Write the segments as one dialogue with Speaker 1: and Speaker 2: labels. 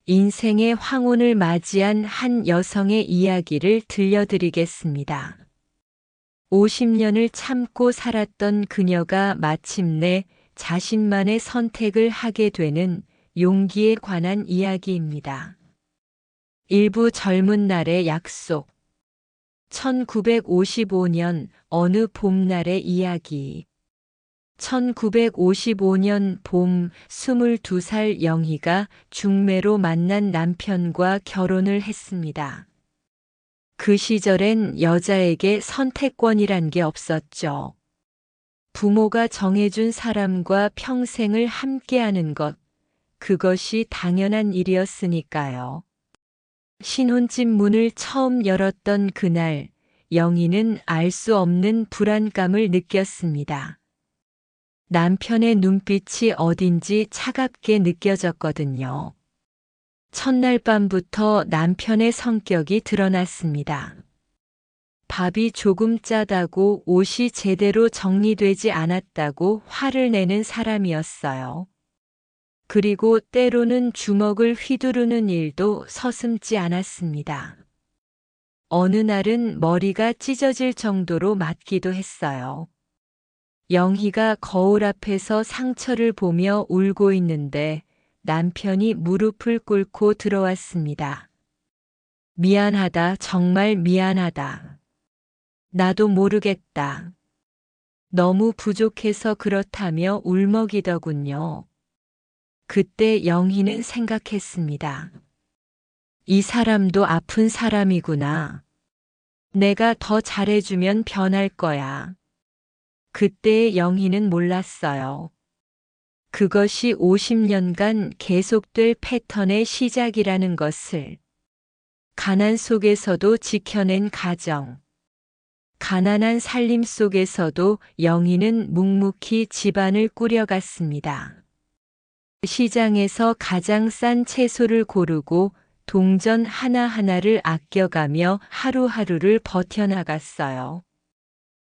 Speaker 1: 인생의 황혼을 맞이한 한 여성의 이야기를 들려드리겠습니다. 50년을 참고 살았던 그녀가 마침내 자신만의 선택을 하게 되는 용기에 관한 이야기입니다. 일부 젊은 날의 약속. 1955년 어느 봄날의 이야기. 1955년 봄 22살 영희가 중매로 만난 남편과 결혼을 했습니다. 그 시절엔 여자에게 선택권이란 게 없었죠. 부모가 정해준 사람과 평생을 함께하는 것, 그것이 당연한 일이었으니까요. 신혼집 문을 처음 열었던 그날, 영희는 알 수 없는 불안감을 느꼈습니다. 남편의 눈빛이 어딘지 차갑게 느껴졌거든요. 첫날 밤부터 남편의 성격이 드러났습니다. 밥이 조금 짜다고 옷이 제대로 정리되지 않았다고 화를 내는 사람이었어요. 그리고 때로는 주먹을 휘두르는 일도 서슴지 않았습니다. 어느 날은 머리가 찢어질 정도로 맞기도 했어요. 영희가 거울 앞에서 상처를 보며 울고 있는데 남편이 무릎을 꿇고 들어왔습니다. 미안하다, 정말 미안하다. 나도 모르겠다. 너무 부족해서 그렇다며 울먹이더군요. 그때 영희는 생각했습니다. 이 사람도 아픈 사람이구나. 내가 더 잘해주면 변할 거야. 그때의 영희는 몰랐어요. 그것이 50년간 계속될 패턴의 시작이라는 것을. 가난 속에서도 지켜낸 가정. 가난한 살림 속에서도 영희는 묵묵히 집안을 꾸려갔습니다. 시장에서 가장 싼 채소를 고르고 동전 하나하나를 아껴가며 하루하루를 버텨나갔어요.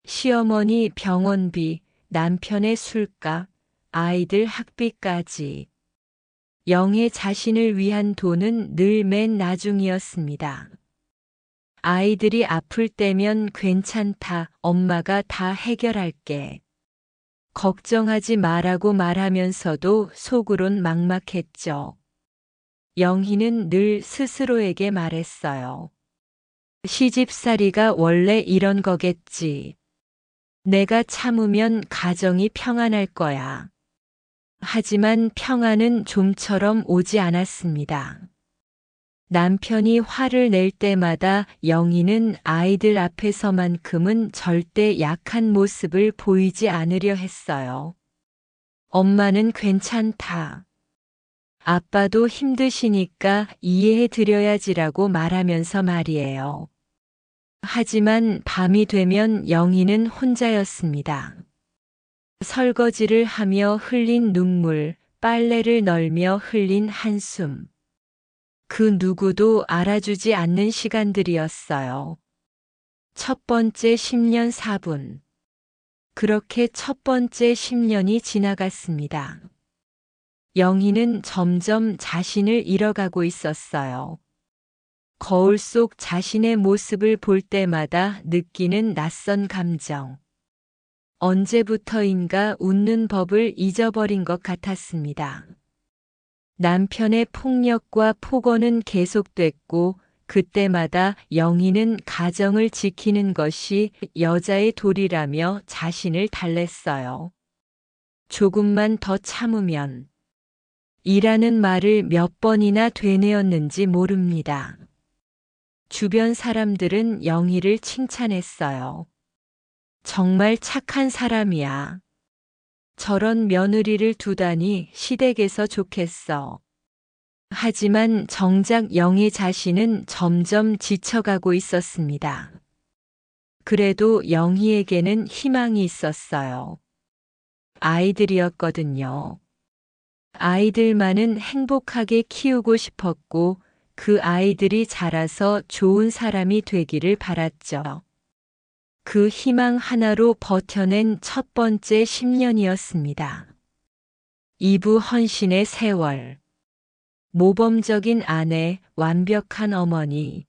Speaker 1: 시어머니 병원비, 남편의 술값, 아이들 학비까지. 영애 자신을 위한 돈은 늘 맨 나중이었습니다. 아이들이 아플 때면 괜찮다, 엄마가 다 해결할게. 걱정하지 말라고 말하면서도 속으론 막막했죠. 영희는 늘 스스로에게 말했어요. 시집살이가 원래 이런 거겠지. 내가 참으면 가정이 평안할 거야. 하지만 평안은 좀처럼 오지 않았습니다. 남편이 화를 낼 때마다 영희는 아이들 앞에서만큼은 절대 약한 모습을 보이지 않으려 했어요. 엄마는 괜찮다. 아빠도 힘드시니까 이해해 드려야지라고 말하면서 말이에요. 하지만 밤이 되면 영희는 혼자였습니다. 설거지를 하며 흘린 눈물, 빨래를 널며 흘린 한숨. 그 누구도 알아주지 않는 시간들이었어요. 첫 번째 10년 4분. 그렇게 첫 번째 10년이 지나갔습니다. 영희는 점점 자신을 잃어가고 있었어요. 거울 속 자신의 모습을 볼 때마다 느끼는 낯선 감정. 언제부터인가 웃는 법을 잊어버린 것 같았습니다. 남편의 폭력과 폭언은 계속됐고 그때마다 영희는 가정을 지키는 것이 여자의 도리라며 자신을 달랬어요. 조금만 더 참으면. 이라는 말을 몇 번이나 되뇌었는지 모릅니다. 주변 사람들은 영희를 칭찬했어요. 정말 착한 사람이야. 저런 며느리를 두다니 시댁에서 좋겠어. 하지만 정작 영희 자신은 점점 지쳐가고 있었습니다. 그래도 영희에게는 희망이 있었어요. 아이들이었거든요. 아이들만은 행복하게 키우고 싶었고 그 아이들이 자라서 좋은 사람이 되기를 바랐죠. 그 희망 하나로 버텨낸 첫 번째 10년이었습니다. 이부 헌신의 세월. 모범적인 아내, 완벽한 어머니.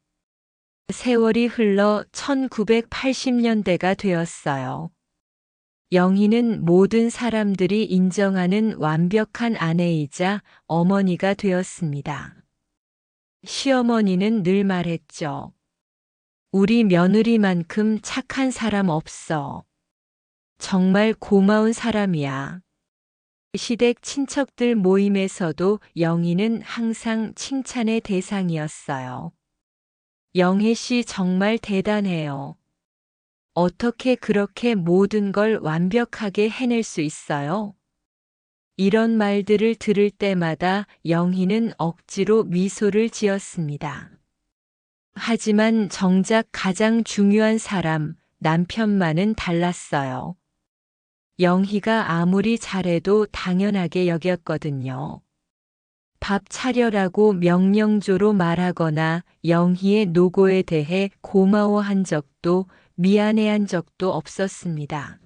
Speaker 1: 세월이 흘러 1980년대가 되었어요. 영희는 모든 사람들이 인정하는 완벽한 아내이자 어머니가 되었습니다. 시어머니는 늘 말했죠. 우리 며느리만큼 착한 사람 없어. 정말 고마운 사람이야. 시댁 친척들 모임에서도 영희는 항상 칭찬의 대상이었어요. 영혜 씨 정말 대단해요. 어떻게 그렇게 모든 걸 완벽하게 해낼 수 있어요? 이런 말들을 들을 때마다 영희는 억지로 미소를 지었습니다. 하지만 정작 가장 중요한 사람, 남편만은 달랐어요. 영희가 아무리 잘해도 당연하게 여겼거든요. 밥 차려라고 명령조로 말하거나 영희의 노고에 대해 고마워한 적도 미안해한 적도 없었습니다.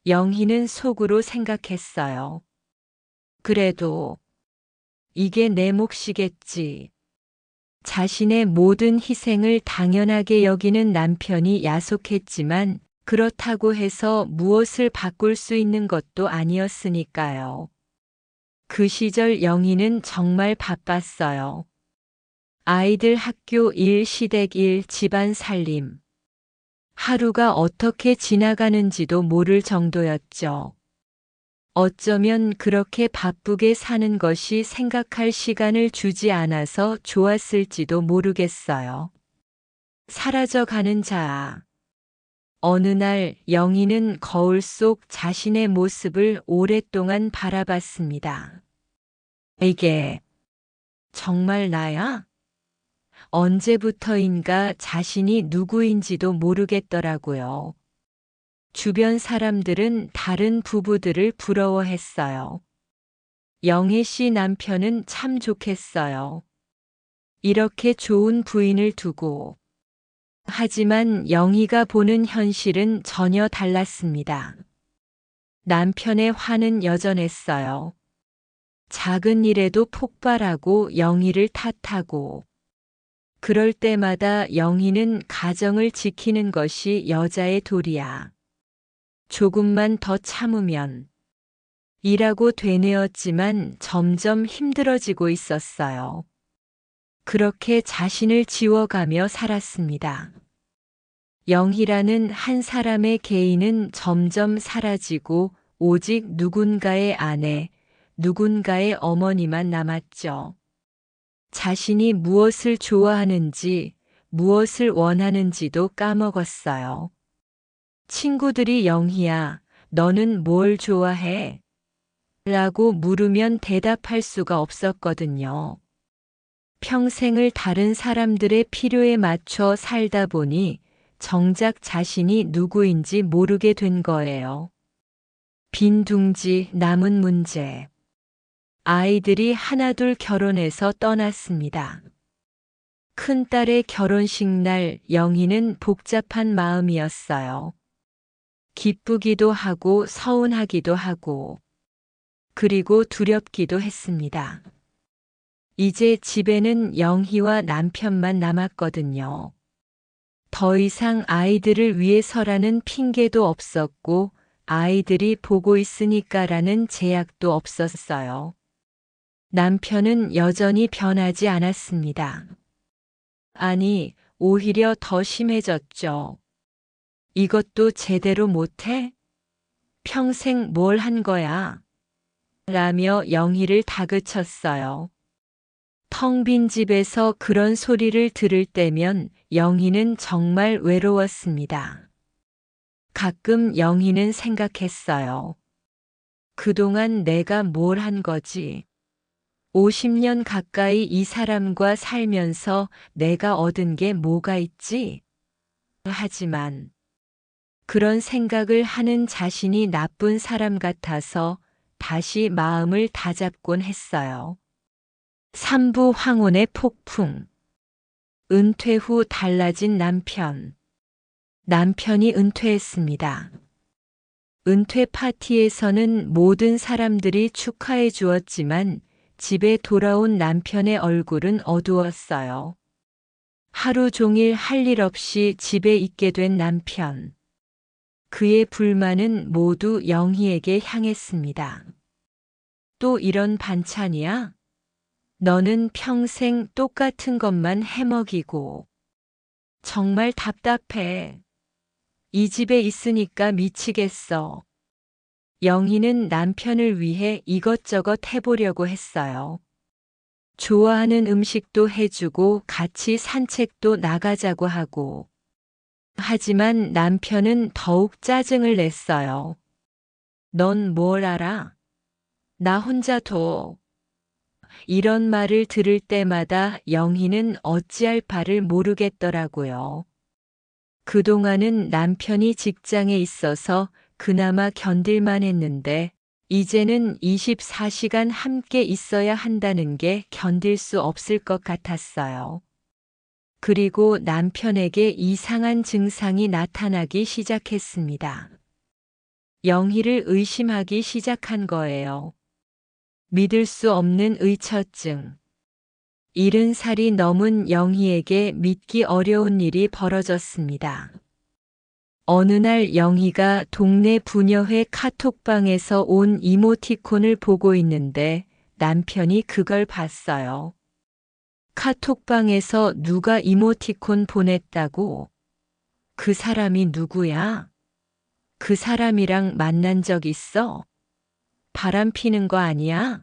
Speaker 1: 영희는 속으로 생각했어요. 그래도 이게 내 몫이겠지. 자신의 모든 희생을 당연하게 여기는 남편이 야속했지만 그렇다고 해서 무엇을 바꿀 수 있는 것도 아니었으니까요. 그 시절 영희는 정말 바빴어요. 아이들 학교 일, 시댁 일, 집안 살림. 하루가 어떻게 지나가는지도 모를 정도였죠. 어쩌면 그렇게 바쁘게 사는 것이 생각할 시간을 주지 않아서 좋았을지도 모르겠어요. 사라져가는 자아. 어느 날 영희는 거울 속 자신의 모습을 오랫동안 바라봤습니다. 이게 정말 나야? 언제부터인가 자신이 누구인지도 모르겠더라고요. 주변 사람들은 다른 부부들을 부러워했어요. 영혜 씨 남편은 참 좋겠어요. 이렇게 좋은 부인을 두고. 하지만 영희가 보는 현실은 전혀 달랐습니다. 남편의 화는 여전했어요. 작은 일에도 폭발하고 영희를 탓하고. 그럴 때마다 영희는 가정을 지키는 것이 여자의 도리야. 조금만 더 참으면. 이라고 되뇌었지만 점점 힘들어지고 있었어요. 그렇게 자신을 지워가며 살았습니다. 영희라는 한 사람의 개인은 점점 사라지고 오직 누군가의 아내, 누군가의 어머니만 남았죠. 자신이 무엇을 좋아하는지, 무엇을 원하는지도 까먹었어요. 친구들이 영희야, 너는 뭘 좋아해? 라고 물으면 대답할 수가 없었거든요. 평생을 다른 사람들의 필요에 맞춰 살다 보니 정작 자신이 누구인지 모르게 된 거예요. 빈 둥지, 남은 문제. 아이들이 하나둘 결혼해서 떠났습니다. 큰딸의 결혼식 날 영희는 복잡한 마음이었어요. 기쁘기도 하고 서운하기도 하고 그리고 두렵기도 했습니다. 이제 집에는 영희와 남편만 남았거든요. 더 이상 아이들을 위해서라는 핑계도 없었고 아이들이 보고 있으니까라는 제약도 없었어요. 남편은 여전히 변하지 않았습니다. 아니, 오히려 더 심해졌죠. 이것도 제대로 못해? 평생 뭘 한 거야? 라며 영희를 다그쳤어요. 텅 빈 집에서 그런 소리를 들을 때면 영희는 정말 외로웠습니다. 가끔 영희는 생각했어요. 그동안 내가 뭘 한 거지? 50년 가까이 이 사람과 살면서 내가 얻은 게 뭐가 있지? 하지만 그런 생각을 하는 자신이 나쁜 사람 같아서 다시 마음을 다잡곤 했어요. 3부 황혼의 폭풍. 은퇴 후 달라진 남편. 남편이 은퇴했습니다. 은퇴 파티에서는 모든 사람들이 축하해 주었지만 집에 돌아온 남편의 얼굴은 어두웠어요. 하루 종일 할 일 없이 집에 있게 된 남편. 그의 불만은 모두 영희에게 향했습니다. 또 이런 반찬이야? 너는 평생 똑같은 것만 해먹이고. 정말 답답해. 이 집에 있으니까 미치겠어. 영희는 남편을 위해 이것저것 해보려고 했어요. 좋아하는 음식도 해주고 같이 산책도 나가자고 하고. 하지만 남편은 더욱 짜증을 냈어요. 넌 뭘 알아? 나 혼자 둬. 이런 말을 들을 때마다 영희는 어찌할 바를 모르겠더라고요. 그동안은 남편이 직장에 있어서 그나마 견딜만 했는데, 이제는 24시간 함께 있어야 한다는 게 견딜 수 없을 것 같았어요. 그리고 남편에게 이상한 증상이 나타나기 시작했습니다. 영희를 의심하기 시작한 거예요. 믿을 수 없는 의처증. 70살이 넘은 영희에게 믿기 어려운 일이 벌어졌습니다. 어느 날 영희가 동네 부녀회 카톡방에서 온 이모티콘을 보고 있는데 남편이 그걸 봤어요. 카톡방에서 누가 이모티콘 보냈다고? 그 사람이 누구야? 그 사람이랑 만난 적 있어? 바람 피는 거 아니야?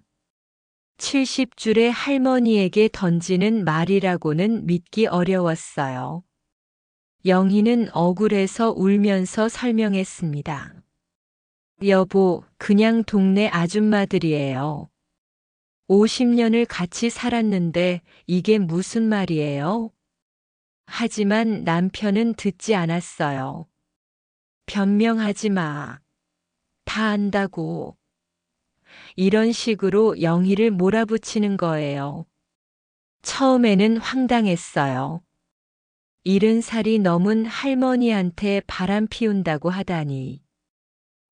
Speaker 1: 70줄의 할머니에게 던지는 말이라고는 믿기 어려웠어요. 영희는 억울해서 울면서 설명했습니다. 여보, 그냥 동네 아줌마들이에요. 50년을 같이 살았는데 이게 무슨 말이에요? 하지만 남편은 듣지 않았어요. 변명하지 마. 다 안다고. 이런 식으로 영희를 몰아붙이는 거예요. 처음에는 황당했어요. 70살이 넘은 할머니한테 바람 피운다고 하다니.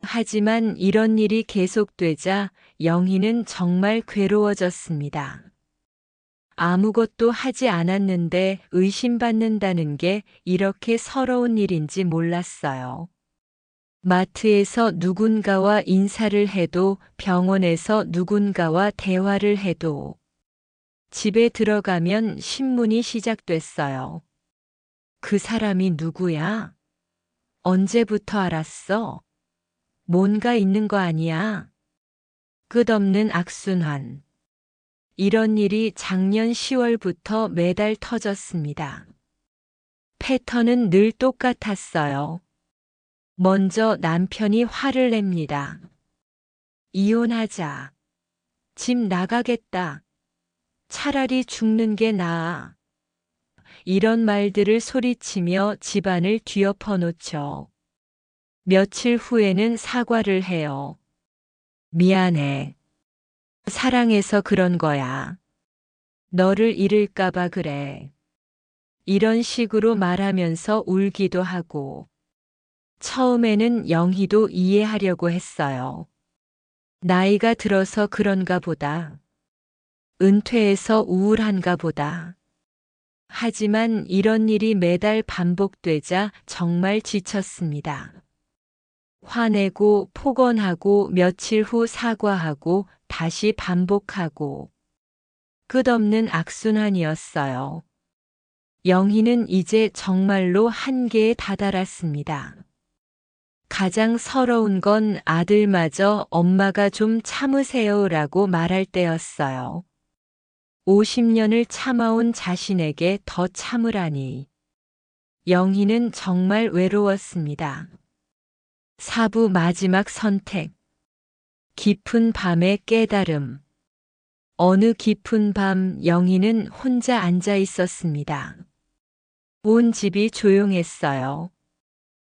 Speaker 1: 하지만 이런 일이 계속되자 영희는 정말 괴로워졌습니다. 아무것도 하지 않았는데 의심받는다는 게 이렇게 서러운 일인지 몰랐어요. 마트에서 누군가와 인사를 해도, 병원에서 누군가와 대화를 해도, 집에 들어가면 신문이 시작됐어요. 그 사람이 누구야? 언제부터 알았어? 뭔가 있는 거 아니야? 끝없는 악순환. 이런 일이 작년 10월부터 매달 터졌습니다. 패턴은 늘 똑같았어요. 먼저 남편이 화를 냅니다. 이혼하자. 집 나가겠다. 차라리 죽는 게 나아. 이런 말들을 소리치며 집안을 뒤엎어 놓죠. 며칠 후에는 사과를 해요. 미안해. 사랑해서 그런 거야. 너를 잃을까봐 그래. 이런 식으로 말하면서 울기도 하고. 처음에는 영희도 이해하려고 했어요. 나이가 들어서 그런가 보다. 은퇴해서 우울한가 보다. 하지만 이런 일이 매달 반복되자 정말 지쳤습니다. 화내고 폭언하고 며칠 후 사과하고 다시 반복하고. 끝없는 악순환이었어요. 영희는 이제 정말로 한계에 다다랐습니다. 가장 서러운 건 아들마저 엄마가 좀 참으세요라고 말할 때였어요. 50년을 참아온 자신에게 더 참으라니. 영희는 정말 외로웠습니다. 4부 마지막 선택. 깊은 밤의 깨달음. 어느 깊은 밤 영희는 혼자 앉아 있었습니다. 온 집이 조용했어요.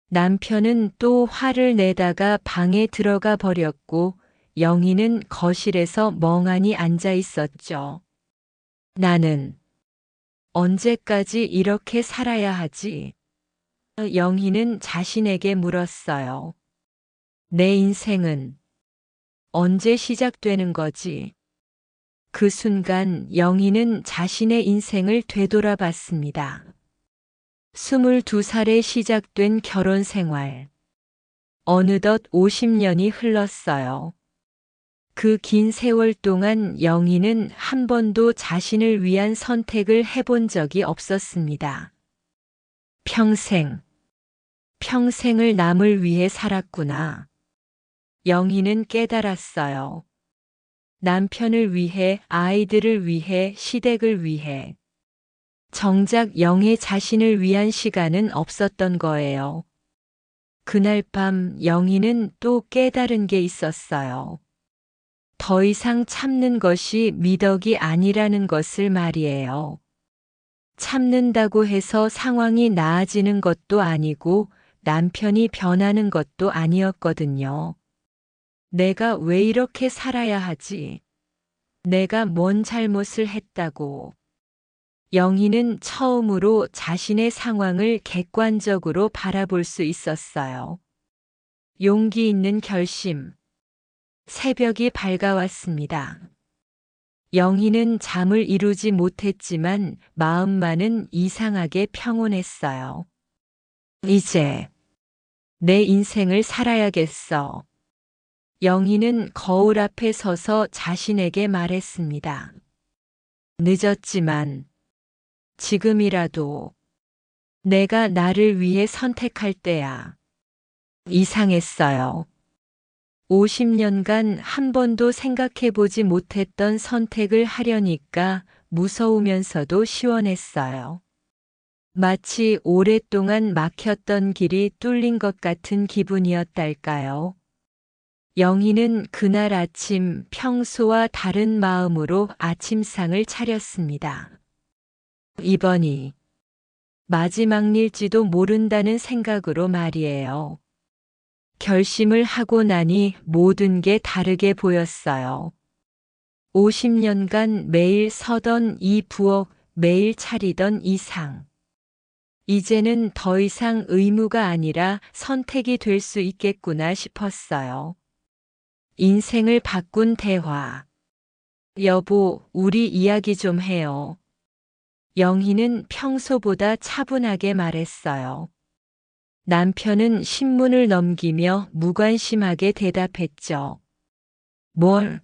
Speaker 1: 남편은 또 화를 내다가 방에 들어가 버렸고 영희는 거실에서 멍하니 앉아 있었죠. 나는 언제까지 이렇게 살아야 하지? 영희는 자신에게 물었어요. 내 인생은 언제 시작되는 거지? 그 순간 영희는 자신의 인생을 되돌아봤습니다. 22살에 시작된 결혼 생활. 어느덧 50년이 흘렀어요. 그 긴 세월 동안 영희는 한 번도 자신을 위한 선택을 해본 적이 없었습니다. 평생을 남을 위해 살았구나. 영희는 깨달았어요. 남편을 위해, 아이들을 위해, 시댁을 위해. 정작 영애 자신을 위한 시간은 없었던 거예요. 그날 밤 영희는 또 깨달은 게 있었어요. 더 이상 참는 것이 미덕이 아니라는 것을 말이에요. 참는다고 해서 상황이 나아지는 것도 아니고 남편이 변하는 것도 아니었거든요. 내가 왜 이렇게 살아야 하지? 내가 뭔 잘못을 했다고. 영희는 처음으로 자신의 상황을 객관적으로 바라볼 수 있었어요. 용기 있는 결심. 새벽이 밝아왔습니다. 영희는 잠을 이루지 못했지만 마음만은 이상하게 평온했어요. 이제 내 인생을 살아야겠어. 영희는 거울 앞에 서서 자신에게 말했습니다. 늦었지만 지금이라도 내가 나를 위해 선택할 때야. 이상했어요. 50년간 한 번도 생각해보지 못했던 선택을 하려니까 무서우면서도 시원했어요. 마치 오랫동안 막혔던 길이 뚫린 것 같은 기분이었달까요? 영희는 그날 아침 평소와 다른 마음으로 아침상을 차렸습니다. 이번이 마지막일지도 모른다는 생각으로 말이에요. 결심을 하고 나니 모든 게 다르게 보였어요. 50년간 매일 서던 이 부엌, 매일 차리던 이 상. 이제는 더 이상 의무가 아니라 선택이 될 수 있겠구나 싶었어요. 인생을 바꾼 대화. 여보, 우리 이야기 좀 해요. 영희는 평소보다 차분하게 말했어요. 남편은 신문을 넘기며 무관심하게 대답했죠. 뭘?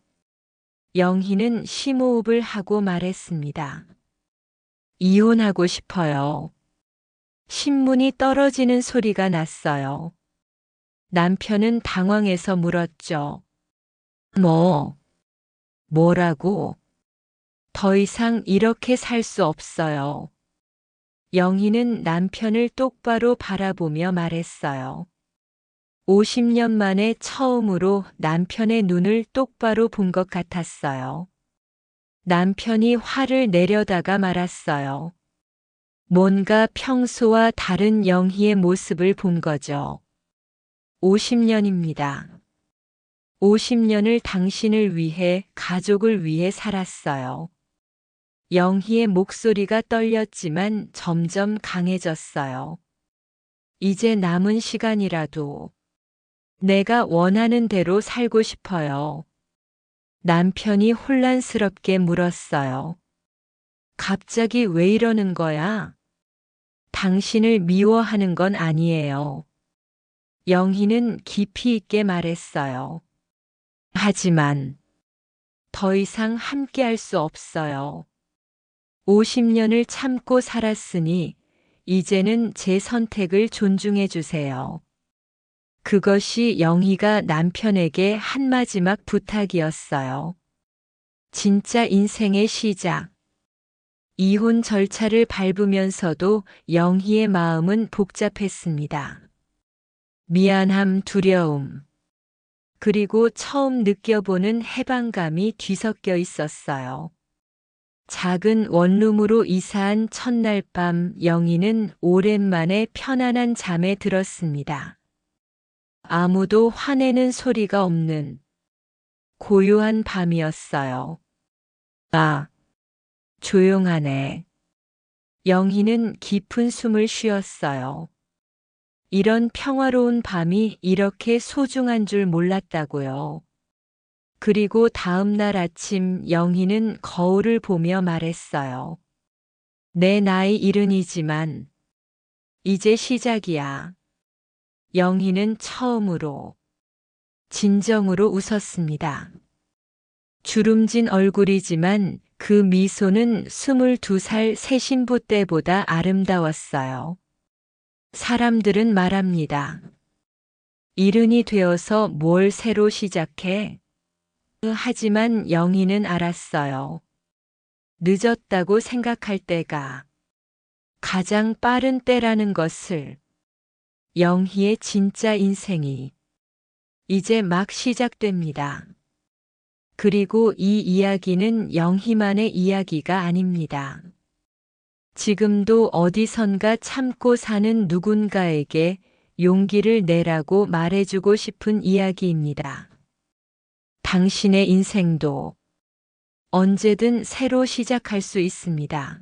Speaker 1: 영희는 심호흡을 하고 말했습니다. 이혼하고 싶어요. 신문이 떨어지는 소리가 났어요. 남편은 당황해서 물었죠. 뭐라고? 더 이상 이렇게 살 수 없어요. 영희는 남편을 똑바로 바라보며 말했어요. 50년 만에 처음으로 남편의 눈을 똑바로 본 것 같았어요. 남편이 화를 내려다가 말았어요. 뭔가 평소와 다른 영희의 모습을 본 거죠. 50년입니다. 50년을 당신을 위해, 가족을 위해 살았어요. 영희의 목소리가 떨렸지만 점점 강해졌어요. 이제 남은 시간이라도 내가 원하는 대로 살고 싶어요. 남편이 혼란스럽게 물었어요. 갑자기 왜 이러는 거야? 당신을 미워하는 건 아니에요. 영희는 깊이 있게 말했어요. 하지만 더 이상 함께할 수 없어요. 50년을 참고 살았으니 이제는 제 선택을 존중해 주세요. 그것이 영희가 남편에게 한 마지막 부탁이었어요. 진짜 인생의 시작. 이혼 절차를 밟으면서도 영희의 마음은 복잡했습니다. 미안함, 두려움. 그리고 처음 느껴보는 해방감이 뒤섞여 있었어요. 작은 원룸으로 이사한 첫날 밤 영희는 오랜만에 편안한 잠에 들었습니다. 아무도 화내는 소리가 없는 고요한 밤이었어요. 아, 조용하네. 영희는 깊은 숨을 쉬었어요. 이런 평화로운 밤이 이렇게 소중한 줄 몰랐다고요. 그리고 다음 날 아침 영희는 거울을 보며 말했어요. 내 나이 70이지만 이제 시작이야. 영희는 처음으로 진정으로 웃었습니다. 주름진 얼굴이지만 그 미소는 22살 새 신부 때보다 아름다웠어요. 사람들은 말합니다. 이른이 되어서 뭘 새로 시작해? 하지만 영희는 알았어요. 늦었다고 생각할 때가 가장 빠른 때라는 것을. 영희의 진짜 인생이 이제 막 시작됩니다. 그리고 이 이야기는 영희만의 이야기가 아닙니다. 지금도 어디선가 참고 사는 누군가에게 용기를 내라고 말해주고 싶은 이야기입니다. 당신의 인생도 언제든 새로 시작할 수 있습니다.